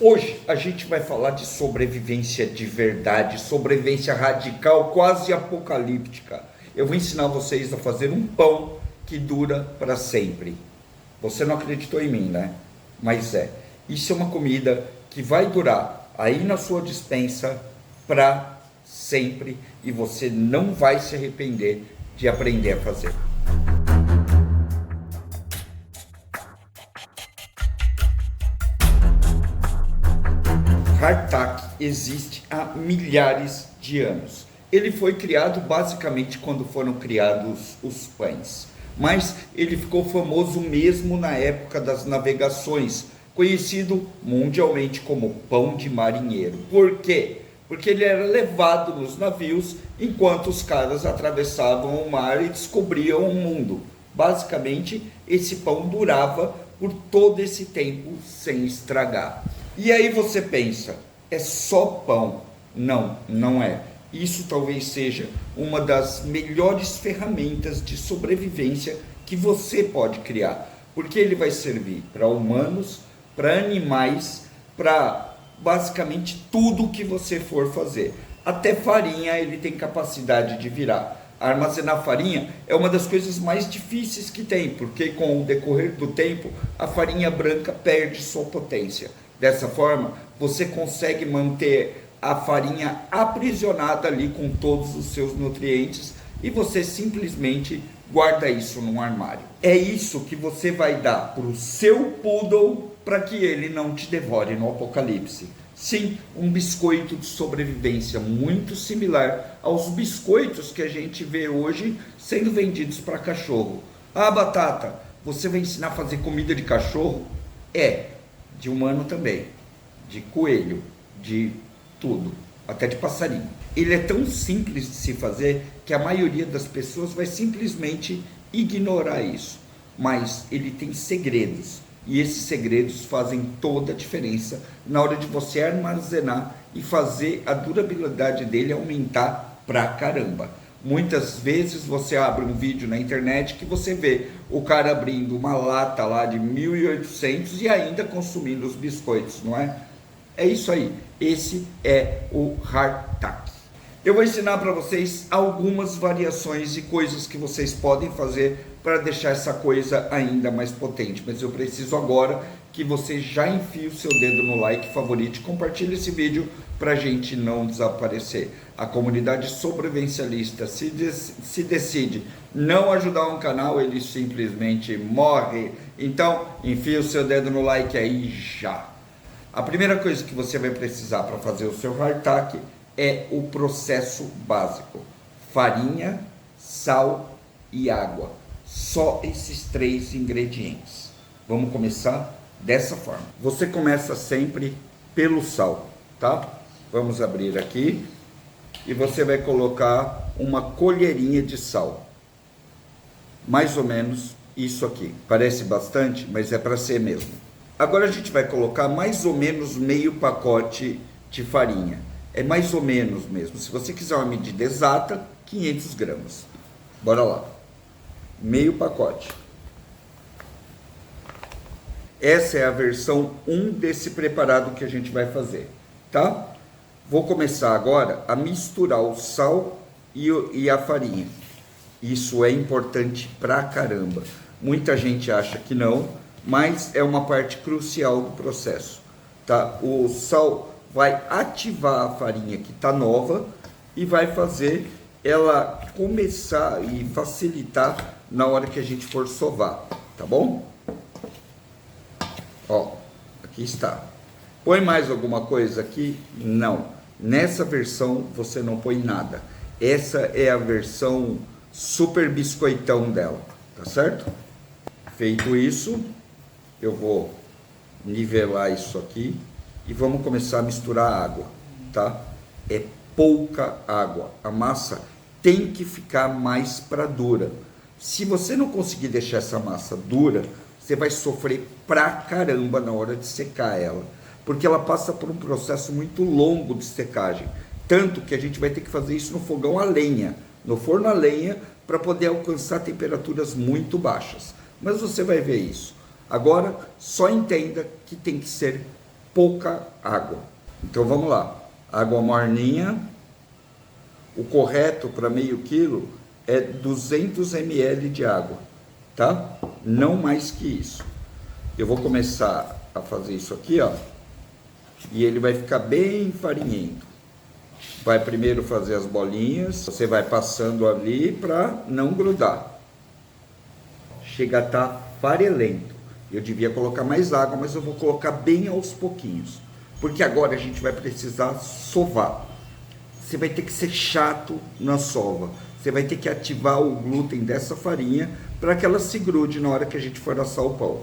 Hoje a gente vai falar de sobrevivência de verdade, sobrevivência radical, quase apocalíptica. Eu vou ensinar vocês a fazer um pão que dura para sempre. Você não acreditou em mim, né? Mas isso é uma comida que vai durar aí na sua despensa para sempre e você não vai se arrepender de aprender a fazer. Hardtack existe há milhares de anos. Ele foi criado basicamente quando foram criados os pães, mas ele ficou famoso mesmo na época das navegações, conhecido mundialmente como pão de marinheiro. Por quê? Porque ele era levado nos navios enquanto os caras atravessavam o mar e descobriam o mundo. Basicamente, esse pão durava por todo esse tempo sem estragar. E aí você pensa, é só pão? Não, não é. Isso talvez seja uma das melhores ferramentas de sobrevivência que você pode criar, porque ele vai servir para humanos, para animais, para basicamente tudo que você for fazer. Até farinha ele tem capacidade de virar. Armazenar farinha é uma das coisas mais difíceis que tem, porque com o decorrer do tempo a farinha branca perde sua potência. Dessa forma, você consegue manter a farinha aprisionada ali com todos os seus nutrientes e você simplesmente guarda isso num armário. É isso que você vai dar para o seu poodle para que ele não te devore no apocalipse. Sim, um biscoito de sobrevivência muito similar aos biscoitos que a gente vê hoje sendo vendidos para cachorro. Ah, Batata, você vai ensinar a fazer comida de cachorro? De humano também, de coelho, de tudo, até de passarinho. Ele é tão simples de se fazer que a maioria das pessoas vai simplesmente ignorar isso. Mas ele tem segredos, e esses segredos fazem toda a diferença na hora de você armazenar e fazer a durabilidade dele aumentar pra caramba. Muitas vezes você abre um vídeo na internet que você vê o cara abrindo uma lata lá de 1.800 e ainda consumindo os biscoitos, não é? É isso aí, esse é o Hardtack. Eu vou ensinar para vocês algumas variações e coisas que vocês podem fazer para deixar essa coisa ainda mais potente, mas eu preciso agora que você já enfie o seu dedo no like, favorite e compartilhe esse vídeo para a gente não desaparecer. A comunidade sobrevivencialista se decide não ajudar um canal, ele simplesmente morre. Então, enfie o seu dedo no like aí já. A primeira coisa que você vai precisar para fazer o seu Hardtack é o processo básico: farinha, sal e água. Só esses 3 ingredientes. Vamos começar dessa forma. Você começa sempre pelo sal, tá? Vamos abrir aqui e você vai colocar uma colherinha de sal. Mais ou menos isso aqui. Parece bastante, mas é para ser mesmo. Agora a gente vai colocar mais ou menos meio pacote de farinha. É mais ou menos mesmo. Se você quiser uma medida exata, 500 gramas. Bora lá. Meio pacote. Essa é a versão 1 desse preparado que a gente vai fazer, tá? Vou começar agora a misturar o sal e a farinha. Isso é importante pra caramba. Muita gente acha que não, mas é uma parte crucial do processo, tá? O sal vai ativar a farinha que tá nova e vai fazer ela começar e facilitar na hora que a gente for sovar, tá bom? Ó, aqui está. Põe mais alguma coisa aqui? Não. Nessa versão você não põe nada. Essa é a versão super biscoitão dela, tá certo? Feito isso, eu vou nivelar isso aqui e vamos começar a misturar a água, tá? É pouca água. A massa tem que ficar mais para dura. Se você não conseguir deixar essa massa dura, você vai sofrer pra caramba na hora de secar ela, porque ela passa por um processo muito longo de secagem, tanto que a gente vai ter que fazer isso no fogão a lenha, no forno a lenha, para poder alcançar temperaturas muito baixas. Mas você vai ver isso. Agora, só entenda que tem que ser pouca água. Então vamos lá, água morninha, o correto para meio quilo é 200 ml de água, tá? Não mais que isso. Eu vou começar a fazer isso aqui, ó, e ele vai ficar bem farinhento. Vai primeiro fazer as bolinhas, você vai passando ali para não grudar. Chega a estar farelento. Eu devia colocar mais água, mas eu vou colocar bem aos pouquinhos. Porque agora a gente vai precisar sovar. Você vai ter que ser chato na sova. Você vai ter que ativar o glúten dessa farinha para que ela se grude na hora que a gente for assar o pão.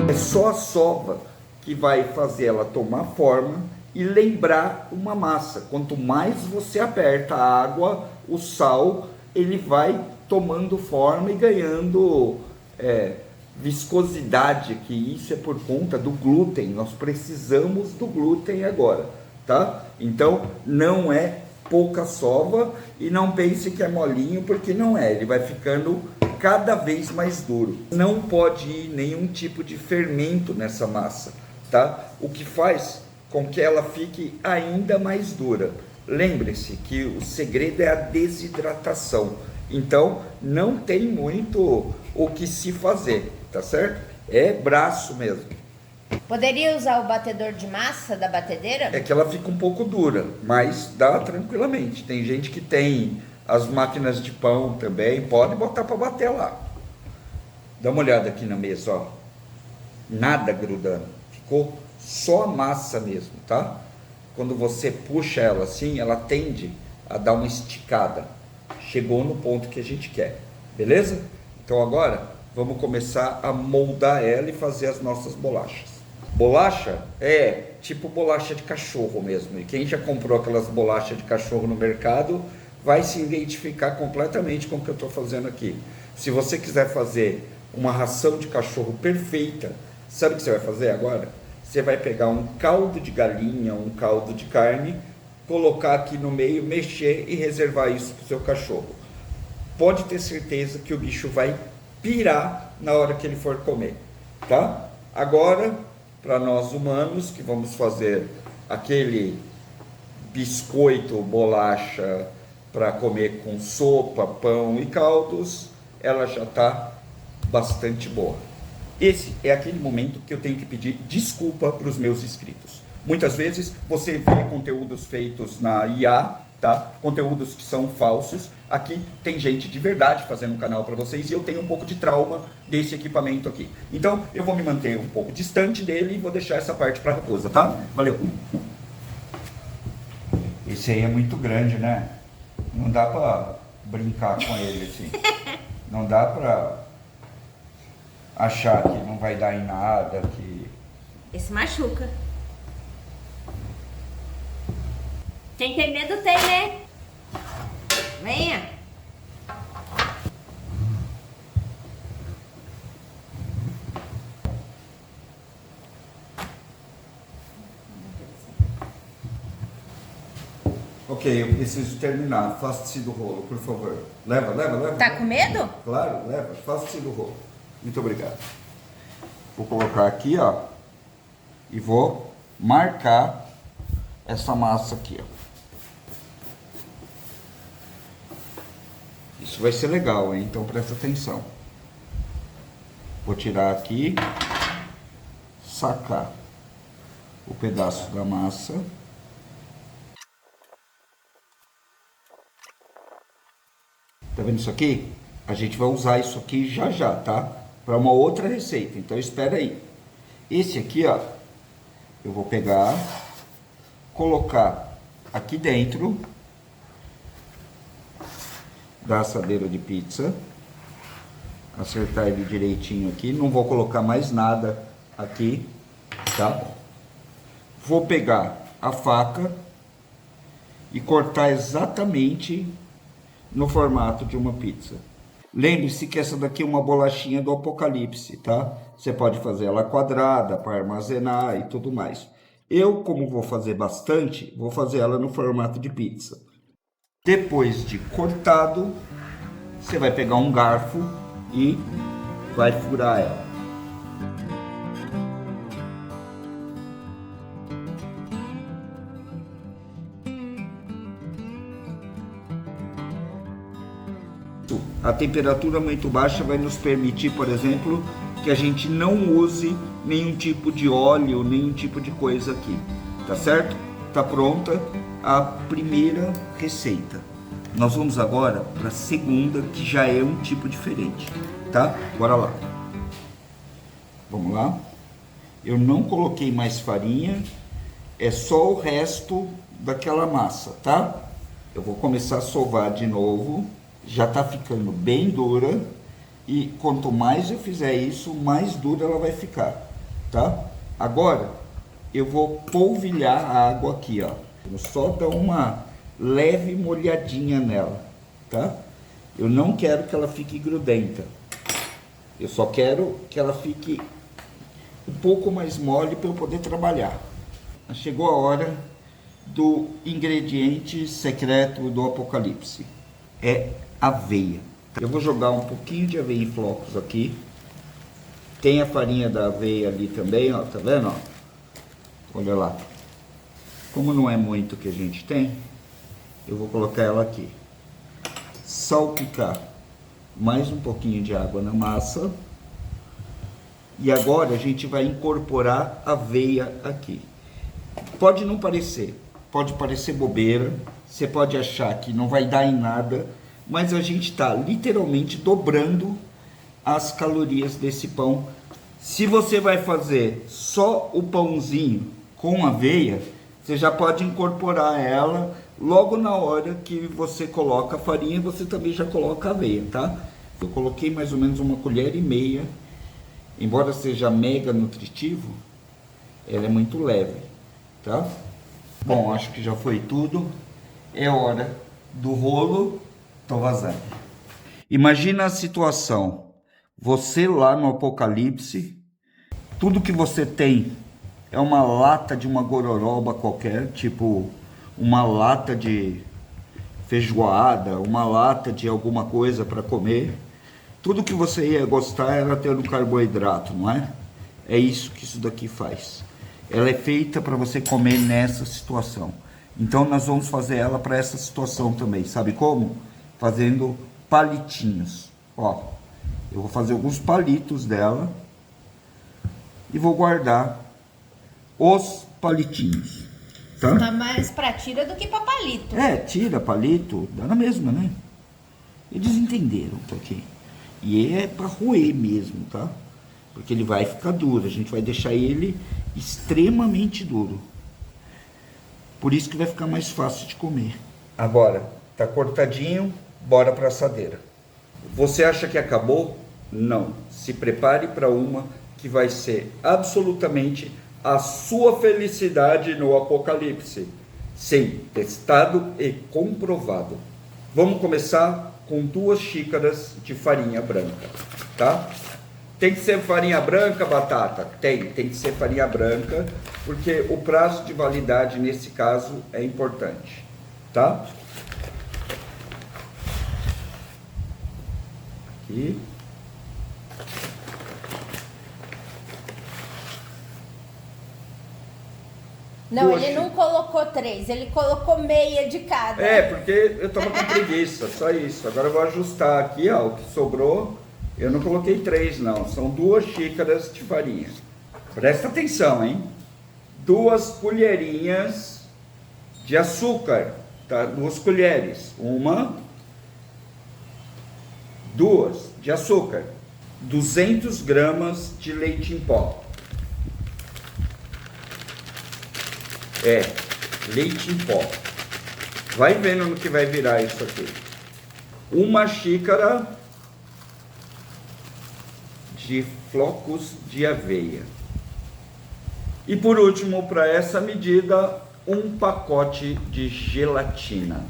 É só a sova que vai fazer ela tomar forma e lembrar uma massa. Quanto mais você aperta a água, o sal, ele vai tomando forma e ganhando viscosidade, que isso é por conta do glúten. Nós precisamos do glúten agora, tá? Então, não é pouca sova e não pense que é molinho, porque não é. Ele vai ficando cada vez mais duro. Não pode ir nenhum tipo de fermento nessa massa, tá? O que faz com que ela fique ainda mais dura. Lembre-se que o segredo é a desidratação. Então, não tem muito o que se fazer, tá certo? É braço mesmo. Poderia usar o batedor de massa da batedeira? É que ela fica um pouco dura, mas dá tranquilamente. Tem gente que tem as máquinas de pão também, pode botar para bater lá. Dá uma olhada aqui na mesa, ó. Nada grudando. Ficou só a massa mesmo, tá? Quando você puxa ela assim, ela tende a dar uma esticada. Chegou no ponto que a gente quer, beleza? Então agora vamos começar a moldar ela e fazer as nossas bolachas. Bolacha é tipo bolacha de cachorro mesmo. E quem já comprou aquelas bolachas de cachorro no mercado vai se identificar completamente com o que eu estou fazendo aqui. Se você quiser fazer uma ração de cachorro perfeita, sabe o que você vai fazer agora? Você vai pegar um caldo de galinha, um caldo de carne, colocar aqui no meio, mexer e reservar isso para o seu cachorro. Pode ter certeza que o bicho vai pirar na hora que ele for comer, tá? Agora, para nós humanos que vamos fazer aquele biscoito, bolacha para comer com sopa, pão e caldos, ela já está bastante boa. Esse é aquele momento que eu tenho que pedir desculpa para os meus inscritos. Muitas vezes você vê conteúdos feitos na IA, tá? Conteúdos que são falsos. Aqui tem gente de verdade fazendo um canal para vocês e eu tenho um pouco de trauma desse equipamento aqui. Então eu vou me manter um pouco distante dele e vou deixar essa parte para a raposa, tá? Valeu! Esse aí é muito grande, né? Não dá para brincar com ele assim. Não dá para achar que não vai dar em nada, que... Esse machuca. Quem tem medo tem, né? Venha. Ok, eu preciso terminar. Afaste-se do rolo, por favor. Leva. Tá com medo? Claro, leva. Afaste-se do rolo. Muito obrigado. Vou colocar aqui, ó. E vou marcar essa massa aqui, ó. Isso vai ser legal, hein? Então presta atenção. Vou tirar aqui, sacar o pedaço da massa. Tá vendo isso aqui? A gente vai usar isso aqui já, tá? Para uma outra receita, então espera aí. Esse aqui, ó, eu vou pegar, colocar aqui dentro da assadeira de pizza, acertar ele direitinho aqui, não vou colocar mais nada aqui, tá? Vou pegar a faca e cortar exatamente no formato de uma pizza. Lembre-se que essa daqui é uma bolachinha do Apocalipse, tá? Você pode fazer ela quadrada para armazenar e tudo mais. Eu, como vou fazer bastante, vou fazer ela no formato de pizza. Depois de cortado, você vai pegar um garfo e vai furar ela. A temperatura muito baixa vai nos permitir, por exemplo, que a gente não use nenhum tipo de óleo, nenhum tipo de coisa aqui, tá certo? Tá pronta a primeira receita. Nós vamos agora para a segunda, que já é um tipo diferente, tá? Bora lá. Vamos lá. Eu não coloquei mais farinha, é só o resto daquela massa, tá? Eu vou começar a sovar de novo. Já tá ficando bem dura e quanto mais eu fizer isso, mais dura ela vai ficar, tá? Agora eu vou polvilhar a água aqui, ó. Vou só dar uma leve molhadinha nela, tá? Eu não quero que ela fique grudenta. Eu só quero que ela fique um pouco mais mole para eu poder trabalhar. Chegou a hora do ingrediente secreto do Apocalipse. É aveia. Eu vou jogar um pouquinho de aveia em flocos aqui. Tem a farinha da aveia ali também, ó, tá vendo, ó? Olha lá. Como não é muito que a gente tem, eu vou colocar ela aqui. Salpicar mais um pouquinho de água na massa. E agora a gente vai incorporar a aveia aqui. Pode não parecer, pode parecer bobeira, você pode achar que não vai dar em nada, mas a gente está literalmente dobrando as calorias desse pão. Se você vai fazer só o pãozinho com aveia, você já pode incorporar ela logo na hora que você coloca a farinha, você também já coloca a aveia, tá? Eu coloquei mais ou menos 1,5 colheres, embora seja mega nutritivo, ela é muito leve, tá? Bom, acho que já foi tudo. É hora do rolo. Tô vazando. Imagina a situação. Você lá no Apocalipse, tudo que você tem é uma lata de uma gororoba qualquer, tipo uma lata de feijoada, uma lata de alguma coisa para comer. Tudo que você ia gostar era ter um carboidrato, não é? É isso que isso daqui faz. Ela é feita para você comer nessa situação. Então nós vamos fazer ela para essa situação também. Sabe como? Fazendo palitinhos. Ó, eu vou fazer alguns palitos dela e vou guardar os palitinhos, tá? Tá mais pra tira do que pra palito. É, tira, palito, dá na mesma, né? Eles entenderam um pouquinho. E é para roer mesmo, tá? Porque ele vai ficar duro, a gente vai deixar ele extremamente duro. Por isso que vai ficar mais fácil de comer. Agora, tá cortadinho, bora pra assadeira. Você acha que acabou? Não. Se prepare para uma que vai ser absolutamente a sua felicidade no Apocalipse. Sim, testado e comprovado. Vamos começar com 2 xícaras de farinha branca, tá? Tem que ser farinha branca, Batata? Tem que ser farinha branca, porque o prazo de validade nesse caso é importante, tá? Aqui. Não, Poxa. ele não colocou 3, ele colocou meia de cada. É, porque eu tava com preguiça, só isso. Agora eu vou ajustar aqui, ó, o que sobrou. Eu não coloquei 3, não. São 2 xícaras de farinha. Presta atenção, hein? 2 colherinhas de açúcar, tá? 2 colheres. 1, 2 de açúcar. 200 gramas de leite em pó. É, leite em pó. Vai vendo no que vai virar isso aqui. 1 xícara de flocos de aveia. E por último, para essa medida, 1 pacote de gelatina.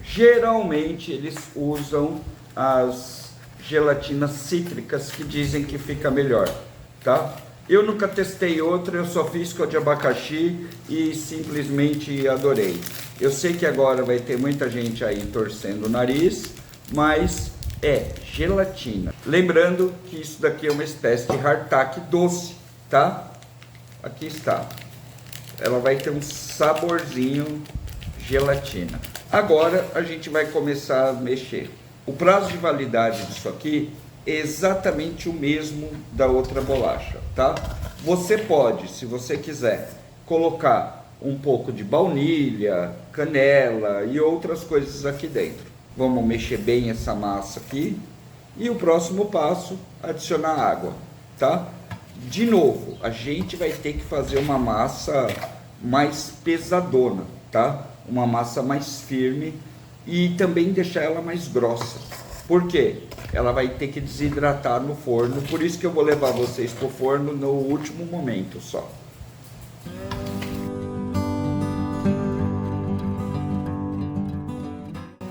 Geralmente eles usam as gelatinas cítricas que dizem que fica melhor, tá? Eu nunca testei outra, eu só fiz com a de abacaxi e simplesmente adorei. Eu sei que agora vai ter muita gente aí torcendo o nariz, mas é gelatina. Lembrando que isso daqui é uma espécie de hardtack doce, tá? Aqui está. Ela vai ter um saborzinho gelatina. Agora a gente vai começar a mexer. O prazo de validade disso aqui é exatamente o mesmo da outra bolacha, tá? Você pode, se você quiser, colocar um pouco de baunilha, canela e outras coisas aqui dentro. Vamos mexer bem essa massa aqui. E o próximo passo, adicionar água, tá? De novo, a gente vai ter que fazer uma massa mais pesadona, tá? Uma massa mais firme e também deixar ela mais grossa. Por quê? Ela vai ter que desidratar no forno, por isso que eu vou levar vocês pro forno no último momento só.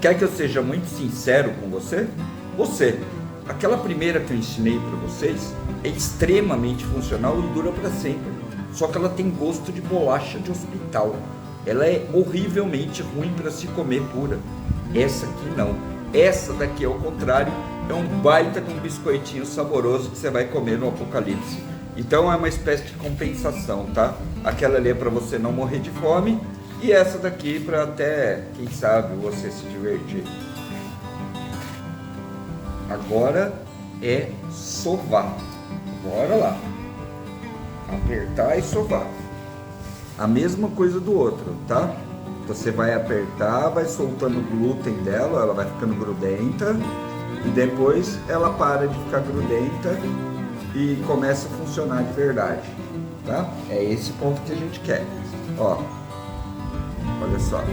Quer que eu seja muito sincero com você? Aquela primeira que eu ensinei para vocês é extremamente funcional e dura para sempre. Só que ela tem gosto de bolacha de hospital. Ela é horrivelmente ruim para se comer pura. Essa aqui não. Essa daqui, ao contrário, é um baita de um biscoitinho saboroso que você vai comer no apocalipse. Então é uma espécie de compensação, tá? Aquela ali é para você não morrer de fome e essa daqui para até, quem sabe, você se divertir. Agora é sovar. Bora lá. Apertar e sovar. A mesma coisa do outro, tá? Você vai apertar, vai soltando o glúten dela, ela vai ficando grudenta e depois ela para de ficar grudenta e começa a funcionar de verdade, tá? É esse ponto que a gente quer. Ó, olha só.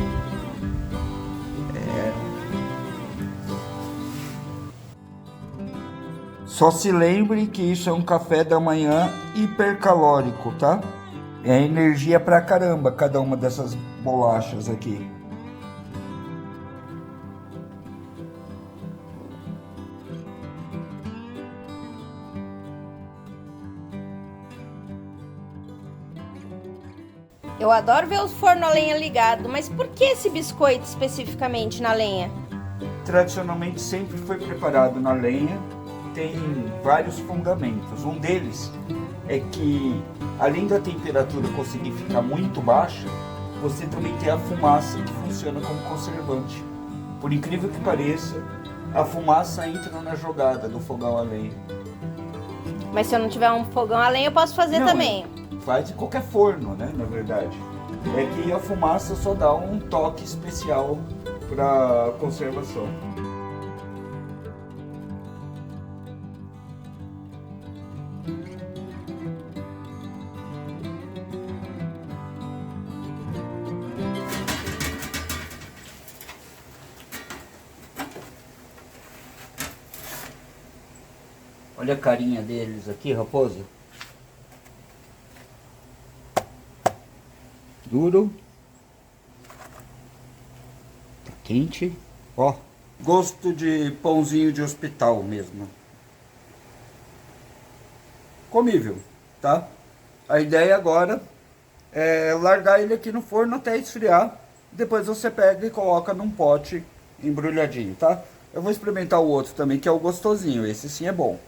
Só se lembre que isso é um café da manhã hipercalórico, tá? É energia pra caramba cada uma dessas bolachas aqui. Eu adoro ver o forno a lenha ligado, mas por que esse biscoito especificamente na lenha? Tradicionalmente sempre foi preparado na lenha. Tem vários fundamentos. Um deles é que, além da temperatura conseguir ficar muito baixa, você também tem a fumaça que funciona como conservante. Por incrível que pareça, a fumaça entra na jogada do fogão a lenha. Mas se eu não tiver um fogão a lenha, eu posso fazer também. Faz em qualquer forno, né? Na verdade. É que a fumaça só dá um toque especial para conservação. Olha a carinha deles aqui, raposa. Duro. Tá quente. Ó, gosto de pãozinho de hospital mesmo. Comível, tá? A ideia agora é largar ele aqui no forno até esfriar. Depois você pega e coloca num pote embrulhadinho, tá? Eu vou experimentar o outro também, que é o gostosinho. Esse sim é bom.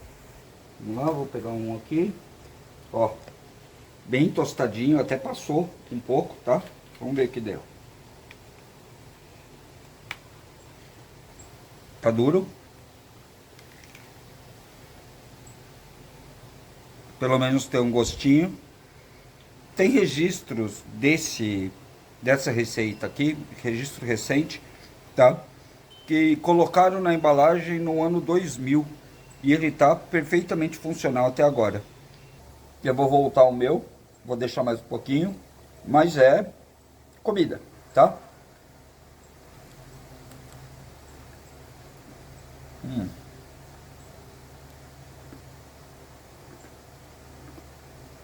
Vamos lá, vou pegar um aqui. Ó, bem tostadinho, até passou um pouco, tá? Vamos ver o que deu. Tá duro. Pelo menos tem um gostinho. Tem registros dessa receita aqui, registro recente, tá? Que colocaram na embalagem no ano 2000. E ele tá perfeitamente funcional até agora. Eu vou voltar o meu, vou deixar mais um pouquinho, mas é comida, tá?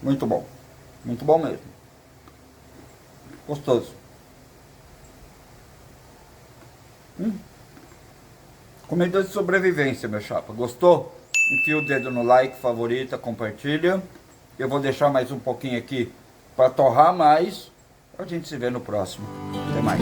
Muito bom mesmo. Gostoso. Comida de sobrevivência, meu chapa. Gostou? Enfia o dedo no like, favorita, compartilha. Eu vou deixar mais um pouquinho aqui para torrar mais. A gente se vê no próximo. Até mais.